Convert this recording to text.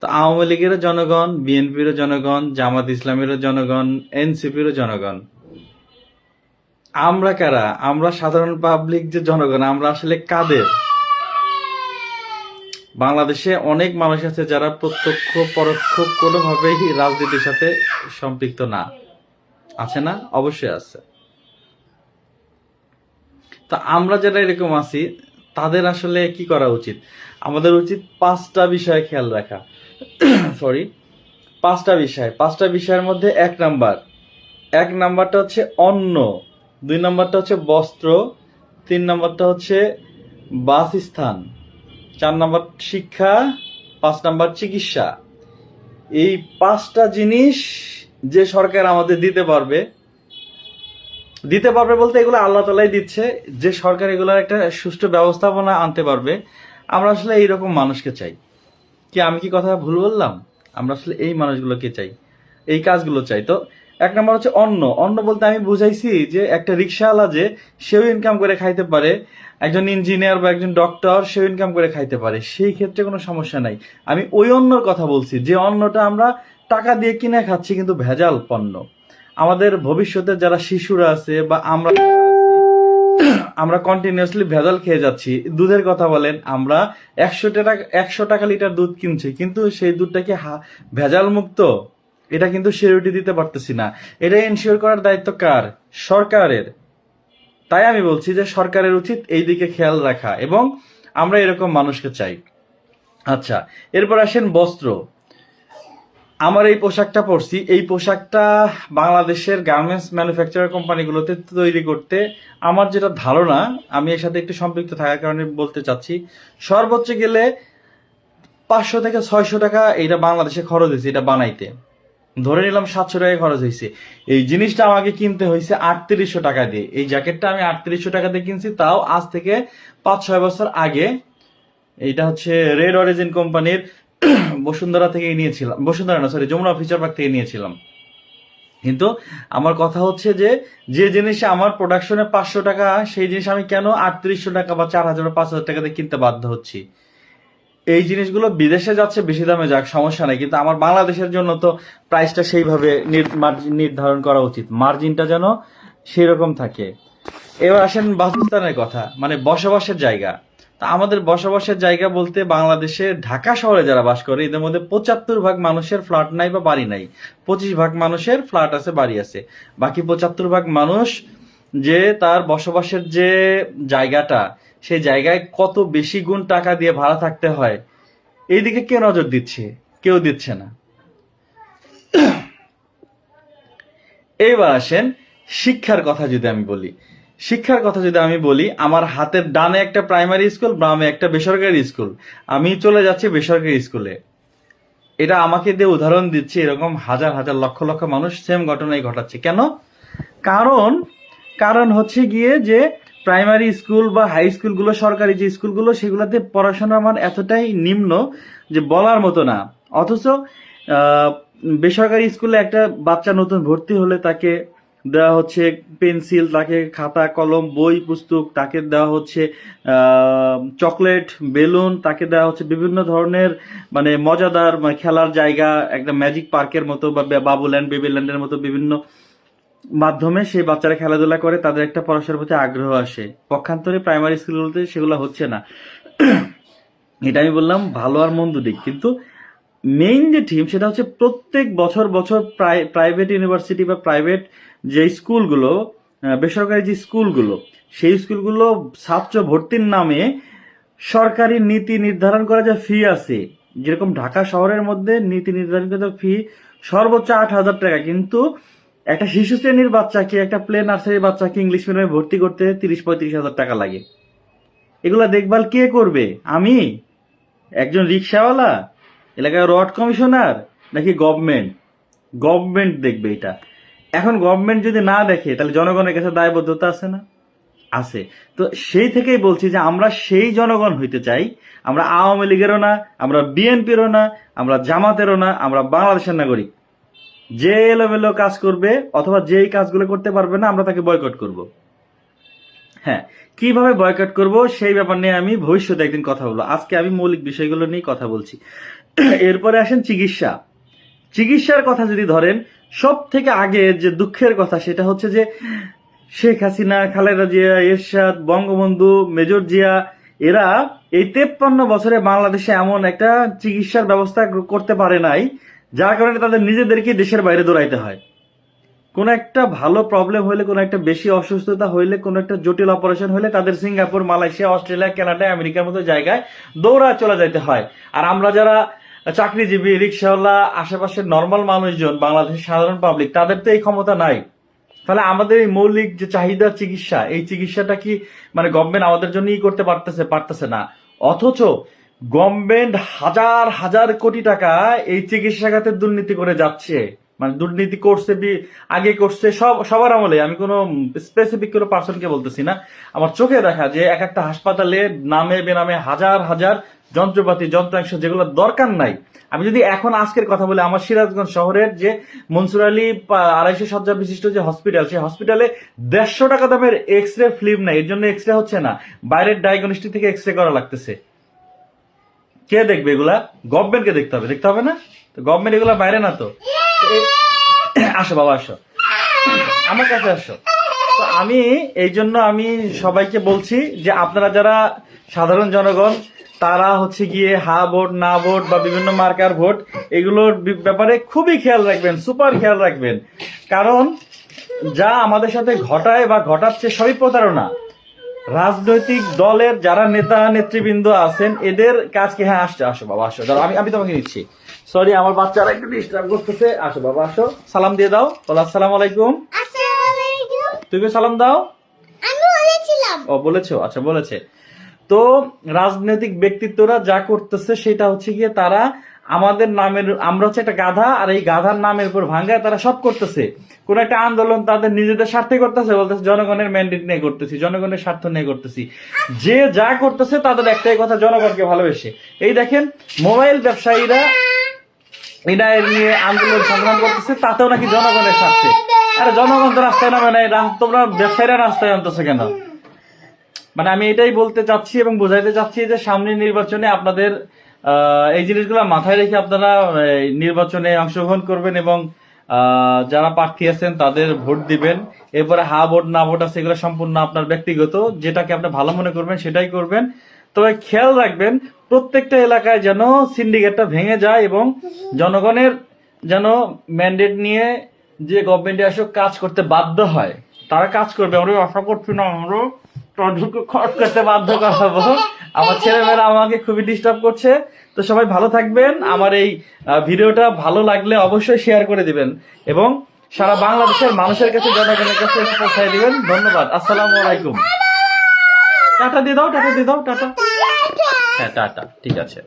তো আওয়ামী লীগেরও জনগণ, বিএনপিরও জনগণ, জামাত ইসলামেরও জনগণ, এনসিপিরও জনগণ। আমরা কারা? আমরা সাধারণ পাবলিক যে জনগণ, আমরা আসলে কাদের? বাংলাদেশে অনেক মানুষ আছে যারা প্রত্যক্ষ পরোক্ষ কোনোভাবেই রাজনীতির সাথে সম্পৃক্ত না। আছে না? অবশ্যই আছে। তা আমরা যারা এরকম আছি তাদের আসলে কি করা উচিত? আমাদের উচিত 5টা বিষয় খেয়াল রাখা। সরি, 5টা বিষয়ের মধ্যে এক নাম্বারটা হচ্ছে অন্ন, 2 নাম্বারটা হচ্ছে বস্ত্র, 3 নাম্বারটা হচ্ছে বাসস্থান, 4 নাম্বার শিক্ষা, 5 নাম্বার চিকিৎসা। এই 5টা জিনিস যে সরকার আমাদের দিতে পারবে বলতে এগুলো আল্লাহ তালাই দিচ্ছে, যে সরকার এগুলোর একটা সুষ্ঠু ব্যবস্থাপনা আনতে পারবে। আমরা আসলে এইরকম মানুষকে চাই। কি আমি কি কথা ভুল বললাম? আমরা আসলে এই মানুষগুলোকে চাই, এই কাজগুলো চাই। তো 1 নম্বর হচ্ছে অন্ন বলতে আমি বুঝাইছি যে একটা রিক্সাওয়ালা যে সেও ইনকাম করে খাইতে পারে, একজন ইঞ্জিনিয়ার বা একজন ডক্টর সেও ইনকাম করে খাইতে পারে, সেই ক্ষেত্রে কোনো সমস্যা নাই। আমি ওই অন্নর কথা বলছি যে অন্নটা আমরা টাকা দিয়ে কিনে খাচ্ছি কিন্তু ভেজাল পণ্য। আমাদের ভবিষ্যতে যারা শিশুরা আছে বা আমরা কন্টিনিউয়াসলি ভেজাল খেয়ে যাচ্ছি। দুধের কথা বলেন, আমরা 100 টাকা লিটার দুধ কিনছি, কিন্তু সেই দুধটা কি ভেজাল মুক্ত? এটা কিন্তু সিউরিটি দিতে পারতেছি না। এটা এনশিওর করার দায়িত্ব কার? সরকারের। তাই আমি বলছি যে সরকারের উচিত এই দিকে খেয়াল রাখা, এবং আমরা এরকম মানুষকে চাই। আচ্ছা, এরপর আসেন বস্ত্র। আমার এই পোশাকটা পরছি, এই পোশাকটা বাংলাদেশের গার্মেন্টস ম্যানুফ্যাকচারার কোম্পানিগুলোতে তৈরি করতে আমার যেটা ধারণা, আমি এর সাথে একটু সম্পৃক্ত থাকার কারণে বলতে চাচ্ছি, সর্বোচ্চ গেলে 500 থেকে 600 টাকা এটা বাংলাদেশে খরচ হয়েছে এটা বানাইতে। ধরে নিলাম 700 টাকা খরচ হয়েছে। এই জিনিসটা আমাকে কিনতে হয়েছে 3800 টাকা দিয়ে। এই জ্যাকেটটা আমি 3800 টাকা দিয়ে কিনছি, তাও আজ থেকে 5-6 বছর আগে। এইটা হচ্ছে রেড অরিজিন কোম্পানির বসুন্ধরা থেকে নিয়েছিলাম, বসুন্ধরা না সরি, যমুনা ফিচার পার্ক থেকে নিয়েছিলাম। কিন্তু আমার কথা হচ্ছে যে জিনিসে আমার প্রোডাকশনে 500 টাকা, সেই জিনিস আমি কেন 3800 টাকা বা 4000 বা 5000 টাকা দিয়ে কিনতে বাধ্য হচ্ছি? এই জিনিসগুলো বিদেশে যাচ্ছে, বেশি দামে যাক, সমস্যা নাই, কিন্তু আমার বাংলাদেশের জন্য তো প্রাইসটা সেইভাবে নির্ধারণ করা উচিত, মার্জিনটা যেন সেই রকম থাকে। এবার আসেন বাসস্থানের কথা, মানে বসবাসের জায়গা। তা আমাদের বসবাসের জায়গা বলতে বাংলাদেশে ঢাকা শহরে যারা বাস করে এদের মধ্যে 75% মানুষের ফ্ল্যাট নাই বা বাড়ি নাই, 25% মানুষের ফ্ল্যাট আছে, বাড়ি আছে। বাকি 75% মানুষ যে তার বসবাসের যে জায়গাটা, সেই জায়গায় কত বেশি গুণ টাকা দিয়ে ভাড়া থাকতে হয়, এইদিকে কে নজর দিচ্ছে? কেউ দিচ্ছে না। এইবার আসেন শিক্ষার কথা যদি আমি বলি, আমার হাতের ডানে একটা প্রাইমারি স্কুল, বামে একটা বেসরকারি স্কুল। আমি চলে যাচ্ছি বেসরকারি স্কুলে। এটা আমাকে দিয়ে উদাহরণ দিচ্ছে, এরকম হাজার হাজার লক্ষ লক্ষ মানুষ সেম ঘটনাই ঘটাচ্ছে। কেন? কারণ হচ্ছে গিয়ে যে প্রাইমারি স্কুল বা হাই স্কুলগুলো, সরকারি যে স্কুলগুলো, সেগুলোতে পড়াশোনার মান এতটাই নিম্ন যে বলার মতো না। অথচ বেসরকারি স্কুলে একটা বাচ্চা নতুন ভর্তি হলে তাকে দেওয়া হচ্ছে পেন্সিল, তাকে খাতা কলম বই পুস্তক, তাকে দেওয়া হচ্ছে চকলেট বেলুন, তাকে দেওয়া হচ্ছে বিভিন্ন ধরনের মানে মজাদার খেলার জায়গা, একটা ম্যাজিক পার্কের মতো বা বাবুল্যান্ড বেবিল্যান্ডের মতো বিভিন্ন মাধ্যমে সেই বাচ্চারা খেলাধুলা করে, তাদের একটা পড়াশোনার প্রতি আগ্রহ আসে। পক্ষান্তরে প্রাইমারি স্কুলগুলোতে সেগুলো হচ্ছে না। এটা আমি বললাম ভালো আর মন্দ দিক, কিন্তু মেইন যে থিম সেটা হচ্ছে প্রত্যেক বছর প্রাইভেট ইউনিভার্সিটি বা প্রাইভেট যে স্কুলগুলো, বেসরকারি যে স্কুলগুলো, সেই স্কুলগুলো ছাত্র ভর্তির নামে সরকারি নীতি নির্ধারণ করা যে ফি আছে, যেরকম ঢাকা শহরের মধ্যে নীতি নির্ধারিত ফি সর্বোচ্চ 8,000 টাকা, কিন্তু একটা শিশু শ্রেণীর বাচ্চাকে, একটা প্লে নার্সারির বাচ্চাকে ইংলিশ মিডিয়ামে ভর্তি করতে 30-35 হাজার টাকা লাগে। এগুলা দেখভাল কে করবে? আমি? একজন রিক্সাওয়ালা? এলাকায় রড কমিশনার? নাকি গভর্নমেন্ট দেখবে এটা? এখন গভর্নমেন্ট যদি না দেখে তাহলে জনগণের কাছে দায়বদ্ধতা আছে না? আছে। তো সেই থেকেই বলছি যে আমরা সেই জনগণ হইতে চাই। আমরা আওয়ামী লীগেরও না, আমরা বিএনপিরও না, আমরা জামাতেরও না, আমরা বাংলাদেশের নাগরিক। যে এলোমেলো কাজ করবে অথবা যেই কাজগুলো করতে পারবে না, আমরা তাকে বয়কট করব। হ্যাঁ, কিভাবে বয়কট করব সেই ব্যাপার নিয়ে আমি ভবিষ্যতে একদিন কথা বলবো। আজকে আমি মৌলিক বিষয়গুলো নিয়ে কথা বলছি। এরপরে আসেন চিকিৎসা। চিকিৎসার কথা যদি ধরেন, সব থেকে আগে যে দুঃখের কথা সেটা হচ্ছে যে শেখ হাসিনা, খালেদা জিয়া, এরশাদ, বঙ্গবন্ধু, মেজর জিয়া, এরা এই 53 বছরে বাংলাদেশে এমন একটা চিকিৎসার ব্যবস্থা করতে পারে নাই, যার কারণে তাদের নিজেদেরকে দেশের বাইরে দৌড়াইতে হয়। কোনো একটা ভালো প্রবলেম হলে, কোনো একটা বেশি অসুস্থতা হইলে, কোনো একটা জটিল অপারেশন হলে তাদের সিঙ্গাপুর, মালয়েশিয়া, অস্ট্রেলিয়া, কানাডা, আমেরিকার মতো জায়গায় দৌড়া চলে যাইতে হয়। আর আমরা যারা চাকরিজীবী, রিক্সাওয়ালা, আশেপাশের নর্মাল মানুষজন, বাংলাদেশের সাধারণ পাবলিক, তাদের তো এই ক্ষমতা নাই। তাহলে আমাদের এই মৌলিক যে চাহিদা চিকিৎসা, এই চিকিৎসাটা কি মানে গভর্নমেন্ট আমাদের জন্যই করতে পারতেছে না। অথচ গভর্নমেন্ট হাজার হাজার কোটি টাকা এই চিকিৎসা খাতে দুর্নীতি করে যাচ্ছে। মানে দুর্নীতি করছে, আগে করছে, সবার আমলে। আমি কোনো স্পেসিফিক কোনো পার্সনকে বলতেছি না, আমার চোখে দেখা যে এক একটা হাসপাতালে নামে বেনামে হাজার হাজার যন্ত্রপাতি, যন্ত্রাংশ যেগুলো দরকার নাই। আমি যদি এখন আজকের কথা বলি, আমার সিরাজগঞ্জ শহরের যে মনসুর আলী 250 শয্যা বিশিষ্ট যে হসপিটাল, সেই হসপিটালে 150 টাকা দামের এক্স রে ফিল্ম নাই, এর জন্য এক্স রে হচ্ছে না, বাইরের ডায়াগনস্টিক থেকে এক্স রে করা লাগতেছে। কে দেখবে এগুলা? গভর্নমেন্টকে দেখতে হবে না? তো গভর্নমেন্ট এগুলা বাইরে না তো। আসো বাবা, আসো আমার কাছে আসো। তো আমি এই জন্য আমি সবাইকে বলছি যে আপনারা যারা সাধারণ জনগণ, তারা হচ্ছে গিয়ে হা ভোট, না ভোট বা বিভিন্ন মার্কার ভোট, এগুলোর ব্যাপারে খুবই খেয়াল রাখবেন, সুপার খেয়াল রাখবেন। কারণ যা আমাদের সাথে ঘটায় বা ঘটাচ্ছে সবই প্রতারণা। রাজনৈতিক দলের যারা নেতা নেতৃবৃন্দ আছেন, এদের কাজকে, হ্যাঁ আসো বাবা, আসো, ধরো আমি তোমাকে নিচ্ছি। সরি, আমার বাচ্চারা একটু ডিস্টার্ব করতেছে। আসো বাবা, আসো, সালাম দিয়ে দাও, বলো আসসালামু আলাইকুম। তুমি সালাম দাও। ও বলেছো, আচ্ছা বলেছে। তো রাজনৈতিক ব্যক্তিত্বরা যা করতেছে সেটা হচ্ছে গিয়ে তারা আমাদের নামের, আমরা হচ্ছে একটা গাধা, আর এই গাধার নামের উপর ভাঙ্গায় তারা সব করতেছে। কোন একটা আন্দোলন তাদের নিজেদের স্বার্থে করতেছে, বলতেছে জনগণের ম্যান্ডেট নিয়ে করতেছি, জনগণের স্বার্থ নিয়ে করতেছি। যে যা করতেছে তাদের একটাই কথা, জনগণকে ভালোবেসে। এই দেখেন মোবাইল ব্যবসায়ীরা এটা নিয়ে আন্দোলন সংগ্রাম করতেছে, তাতেও নাকি জনগণের স্বার্থে। আরে জনগণ তো রাস্তায় নামে নাই, তোমরা ব্যবসায়ীরা রাস্তায় আনতেছে কেন? মানে আমি এটাই বলতে চাচ্ছি এবং বোঝাইতে চাচ্ছি যে সামনের নির্বাচনে আপনাদের এই জিনিসগুলো মাথায় রেখে আপনারা নির্বাচনে অংশগ্রহণ করবেন এবং যারা প্রার্থী আছেন তাদের ভোট দিবেন। এরপরে হা ভোট না ভোট আছে, এগুলো সম্পূর্ণ আপনার ব্যক্তিগত, যেটাকে আপনি ভালো মনে করবেন সেটাই করবেন। তবে খেয়াল রাখবেন প্রত্যেকটা এলাকায় যেন সিন্ডিকেটটা ভেঙে যায় এবং জনগণের যেন ম্যান্ডেট নিয়ে যে গভর্নমেন্টে আসে কাজ করতে বাধ্য হয়। তারা কাজ করবে, আমরা আশা করছি না আমরা তাদেরকে খরচ করতে বাধ্য করাবো। আমার ছেলেমেয়েরা আমাকে খুবই ডিস্টার্ব করছে। তো সবাই ভালো থাকবেন। আমার এই ভিডিওটা ভালো লাগলে অবশ্যই শেয়ার করে দিবেন এবং সারা বাংলাদেশের মানুষের কাছে, জনগণের কাছে পৌঁছায় দিবেন। ধন্যবাদ। আসসালামু আলাইকুম। টাটা দিয়ে দাও, টাটা দিয়ে দাও, টাটা। হ্যাঁ টাটা, ঠিক আছে।